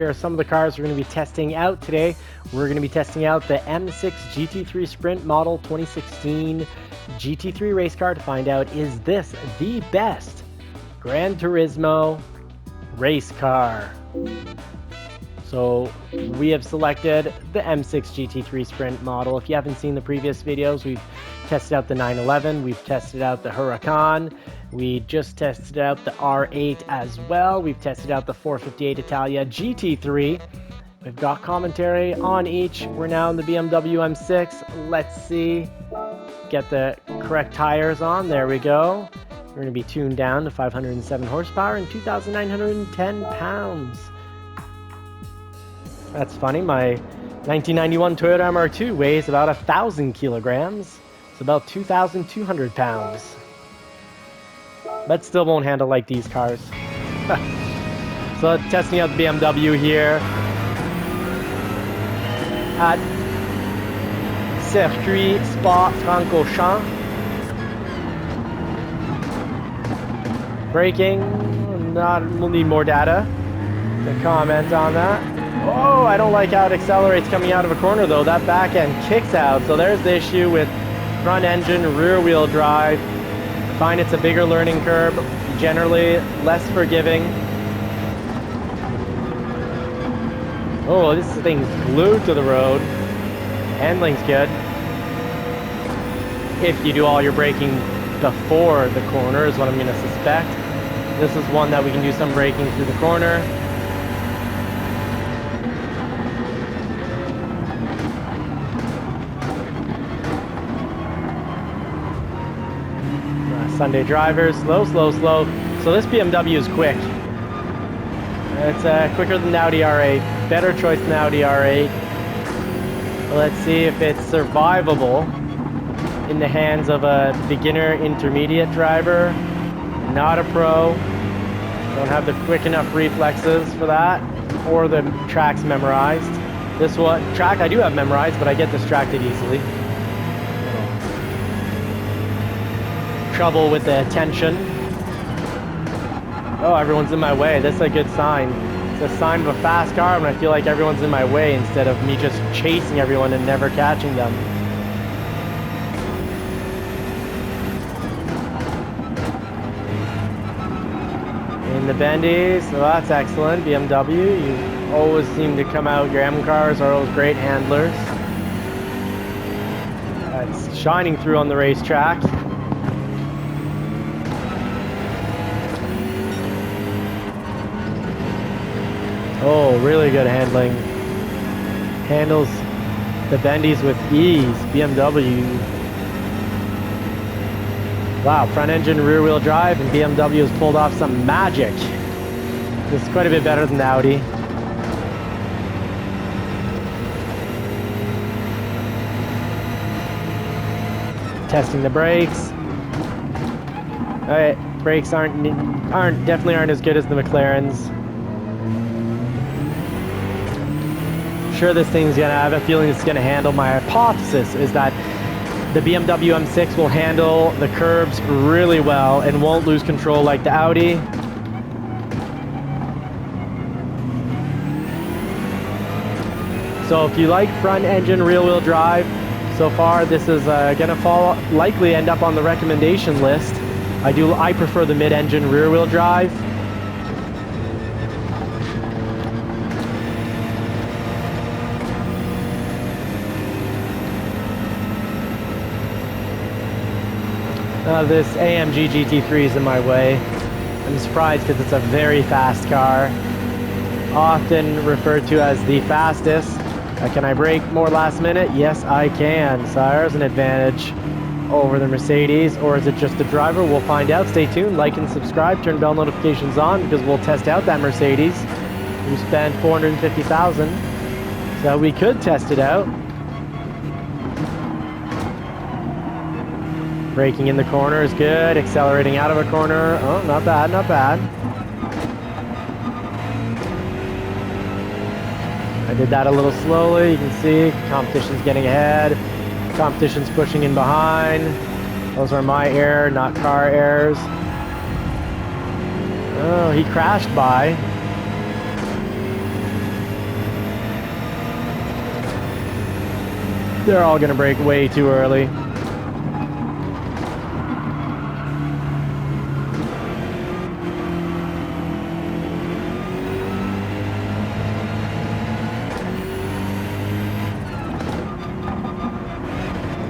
Here are some of the cars we're going to be testing out today. We're going to be testing out the M6 GT3 Sprint Model 2016 GT3 race car to find out, is this the best Gran Turismo race car? So we have selected the M6 GT3 Sprint model. If you haven't seen the previous videos, we've tested out the 911, we've tested out the Huracan, we just tested out the R8 as well, we've tested out the 458 Italia GT3. We've got commentary on each. We're now in the BMW M6. Let's see. Get the correct tires on. There we go. We're going to be tuned down to 507 horsepower and 2,910 pounds. That's funny. My 1991 Toyota MR2 weighs about 1,000 kilograms. It's about 2,200 pounds. But still won't handle like these cars. So testing out the BMW here at Circuit Spa-Francorchamps. Braking, we'll need more data to comment on that. Oh, I don't like how it accelerates coming out of a corner though. That back end kicks out. So there's the issue with front engine, rear wheel drive. I find it's a bigger learning curve, generally less forgiving. Oh, this thing's glued to the road. Handling's good. If you do all your braking before the corner is what I'm going to suspect. This is one that we can do some braking through the corner. Sunday drivers, slow, slow, slow. So this BMW is quick. It's quicker than the Audi R8. Better choice than the Audi R8. Let's see if it's survivable in the hands of a beginner intermediate driver. Not a pro. Don't have the quick enough reflexes for that, or the tracks memorized. This one, track I do have memorized, but I get distracted easily. Trouble with the attention. Oh, everyone's in my way. That's a good sign. It's a sign of a fast car when I feel like everyone's in my way instead of me just chasing everyone and never catching them. In the bendies, so that's excellent. BMW, you always seem to come out. Your M cars are always great handlers. It's shining through on the racetrack. Oh, really good handling. Handles the bendies with ease. BMW. Wow, front engine, rear wheel drive, and BMW has pulled off some magic. This is quite a bit better than the Audi. Testing the brakes. Alright, brakes definitely aren't as good as the McLarens. Sure, this thing's gonna, I have a feeling it's gonna handle. My hypothesis is that the BMW M6 will handle the curbs really well and won't lose control like the Audi. So if you like front engine rear wheel drive, so far this is gonna likely end up on the recommendation list. I prefer the mid-engine rear wheel drive. This AMG GT3 is in my way. I'm surprised because it's a very fast car. Often referred to as the fastest. Can I brake more last minute? Yes, I can. So there's an advantage over the Mercedes. Or is it just the driver? We'll find out. Stay tuned, like and subscribe, turn bell notifications on because we'll test out that Mercedes. We spent $450,000. So we could test it out. Braking in the corner is good. Accelerating out of a corner. Oh, not bad, not bad. I did that a little slowly. You can see competition's getting ahead. Competition's pushing in behind. Those are my error, not car errors. Oh, he crashed by. They're all gonna brake way too early.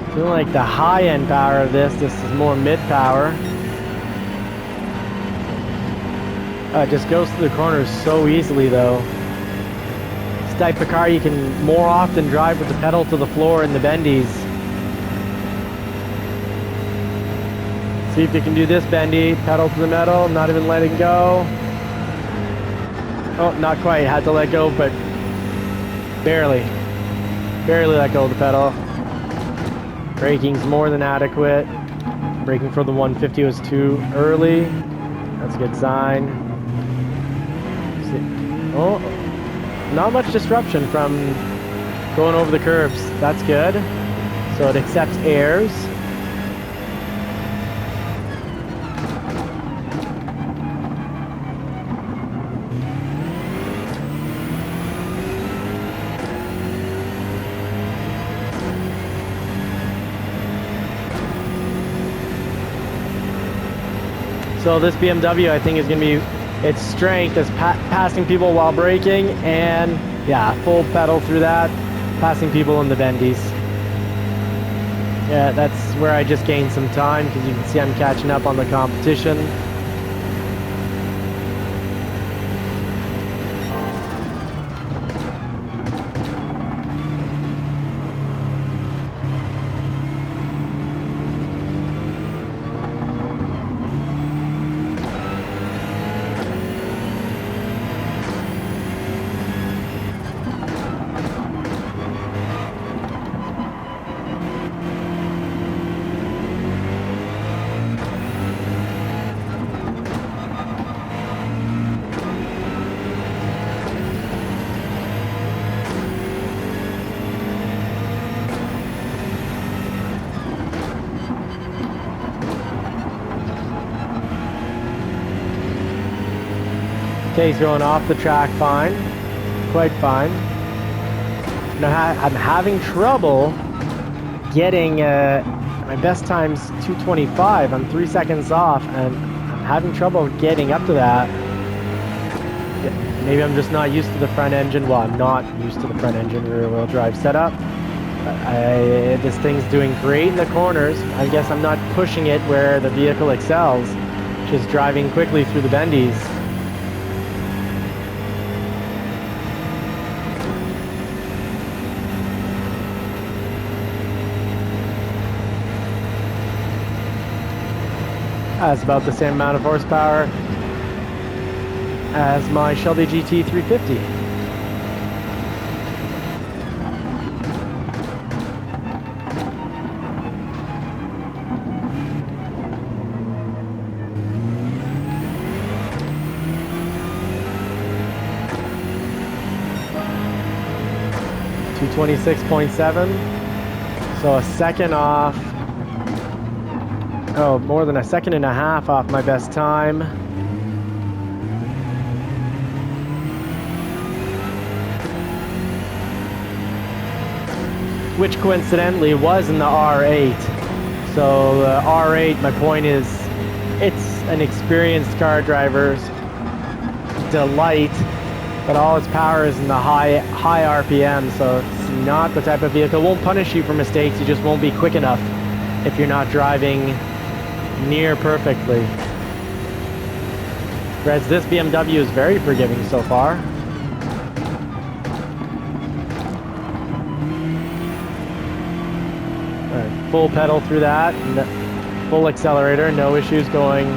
I feel like the high-end power of this is more mid-power. It just goes through the corners so easily though. This type of car you can more often drive with the pedal to the floor in the bendies. See if you can do this bendy, pedal to the metal, not even letting go. Oh, not quite, had to let go, but barely let go of the pedal. Braking's more than adequate. Braking for the 150 was too early. That's a good sign. Oh, not much disruption from going over the curbs. That's good. So it accepts airs. So this BMW, I think, is going to be its strength is passing people while braking, and yeah, full pedal through that, passing people in the bendies. Yeah, that's where I just gained some time, because you can see I'm catching up on the competition. Okay, he's going off the track fine, quite fine. Now I'm having trouble getting, my best time's 2:25, I'm 3 seconds off, and I'm having trouble getting up to that. Maybe I'm just not used to the front engine, well, I'm not used to the front engine rear wheel drive setup. This thing's doing great in the corners. I guess I'm not pushing it where the vehicle excels, just driving quickly through the bendies. That's about the same amount of horsepower as my Shelby GT350. .7, so a second off. Oh, more than a second and a half off my best time. Which coincidentally was in the R8. So the R8, my point is, it's an experienced car driver's delight, but all its power is in the high RPM, so it's not the type of vehicle. It won't punish you for mistakes, you just won't be quick enough if you're not driving near perfectly. Whereas this BMW is very forgiving so far. Right, full pedal through that, and full accelerator, no issues going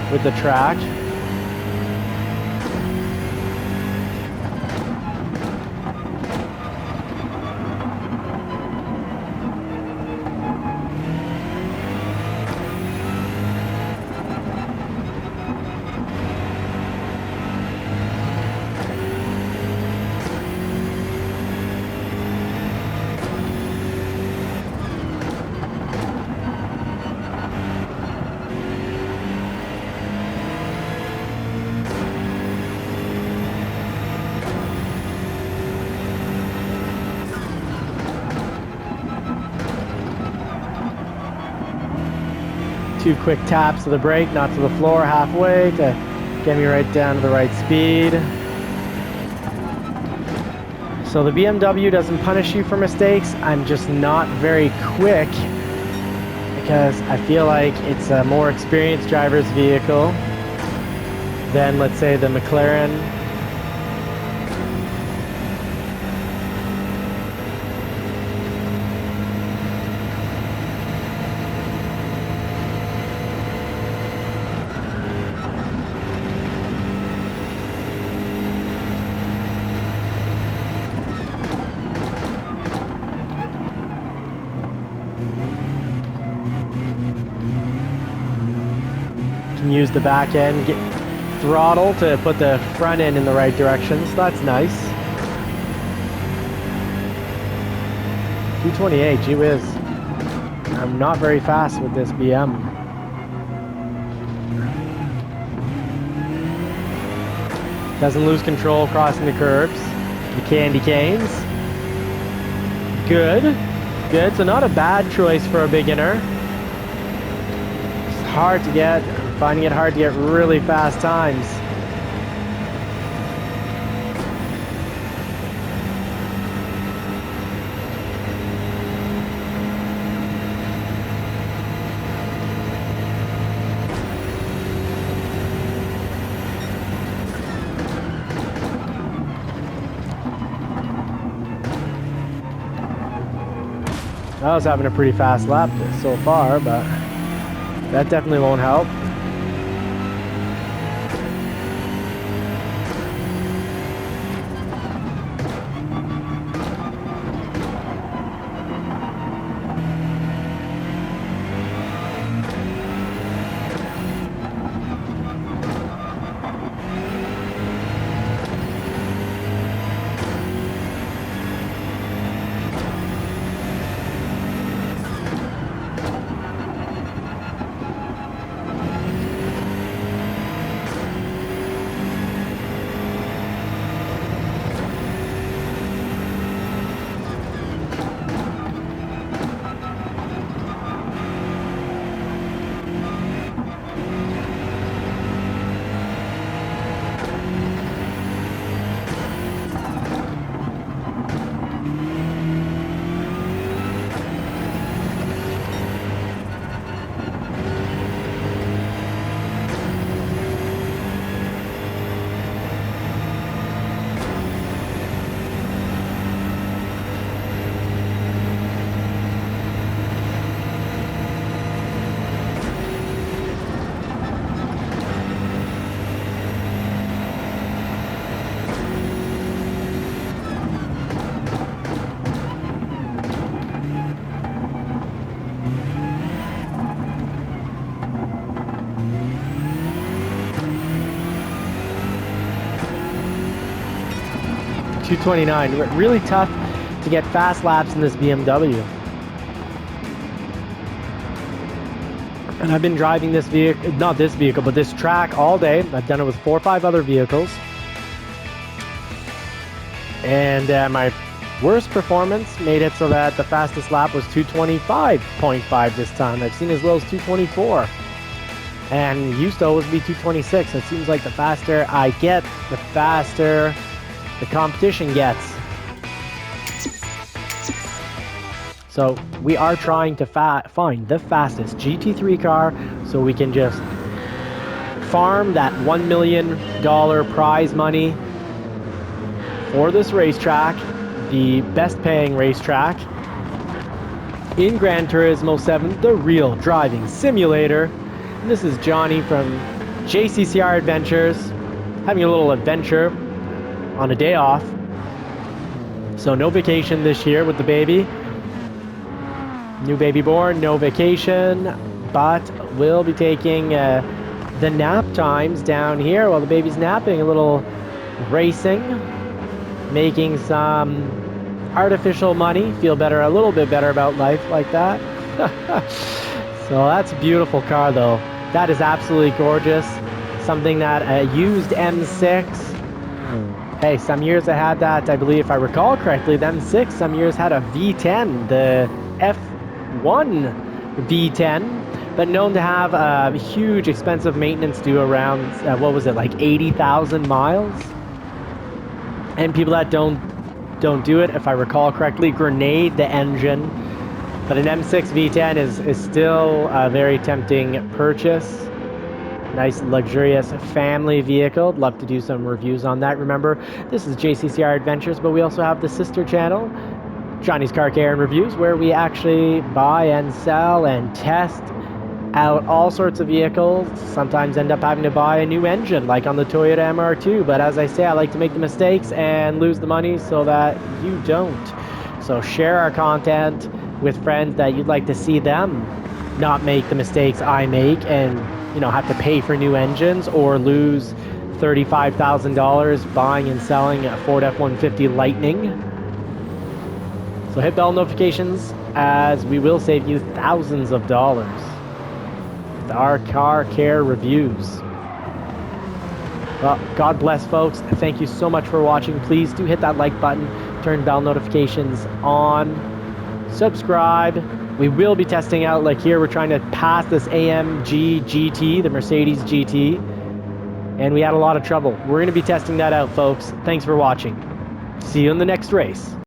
with the track. 2 quick taps of the brake, not to the floor, halfway to get me right down to the right speed. So the BMW doesn't punish you for mistakes. I'm just not very quick because I feel like it's a more experienced driver's vehicle than, let's say, the McLaren. Can use the back end, get throttle to put the front end in the right direction, so that's nice. 228, gee whiz. I'm not very fast with this BM. Doesn't lose control crossing the curbs. The candy canes. Good. Good, so not a bad choice for a beginner. It's hard to get. Finding it hard to get really fast times. I was having a pretty fast lap so far, but that definitely won't help. .229, really tough to get fast laps in this BMW. And I've been driving this vehicle, not this vehicle, but this track all day. I've done it with 4 or 5 other vehicles. And my worst performance made it so that the fastest lap was 225.5 this time. I've seen as low as 224. And used to always be 226. It seems like the faster I get, the faster the competition gets. So we are trying to find the fastest GT3 car so we can just farm that $1 million prize money for this racetrack, the best paying racetrack in Gran Turismo 7, the real driving simulator. And this is Johnny from JCCR Adventures, having a little adventure on a day off. So no vacation this year with the baby. New baby born, no vacation, but we'll be taking the nap times down here while the baby's napping, a little racing, making some artificial money, feel better, a little bit better about life like that. So that's a beautiful car though. That is absolutely gorgeous. Something that a used M6. Hey, some years I had that, I believe if I recall correctly, the M6 some years had a V10, the F1 V10, but known to have a huge expensive maintenance due around, what was it, like 80,000 miles? And people that don't do it, if I recall correctly, grenade the engine. But an M6 V10 is still a very tempting purchase. Nice, luxurious family vehicle. Love to do some reviews on that. Remember, this is JCCR Adventures, but we also have the sister channel, Johnny's Car Care and Reviews, where we actually buy and sell and test out all sorts of vehicles. Sometimes end up having to buy a new engine, like on the Toyota MR2. But as I say, I like to make the mistakes and lose the money so that you don't. So share our content with friends that you'd like to see them not make the mistakes I make and, you know, have to pay for new engines or lose $35,000 buying and selling a Ford F-150 Lightning. So hit bell notifications, as we will save you thousands of dollars with our car care reviews. Well, God bless, folks. Thank you so much for watching. Please do hit that like button, turn bell notifications on, subscribe. We will be testing out, like here, we're trying to pass this AMG GT, the Mercedes GT, and we had a lot of trouble. We're going to be testing that out, folks. Thanks for watching. See you in the next race.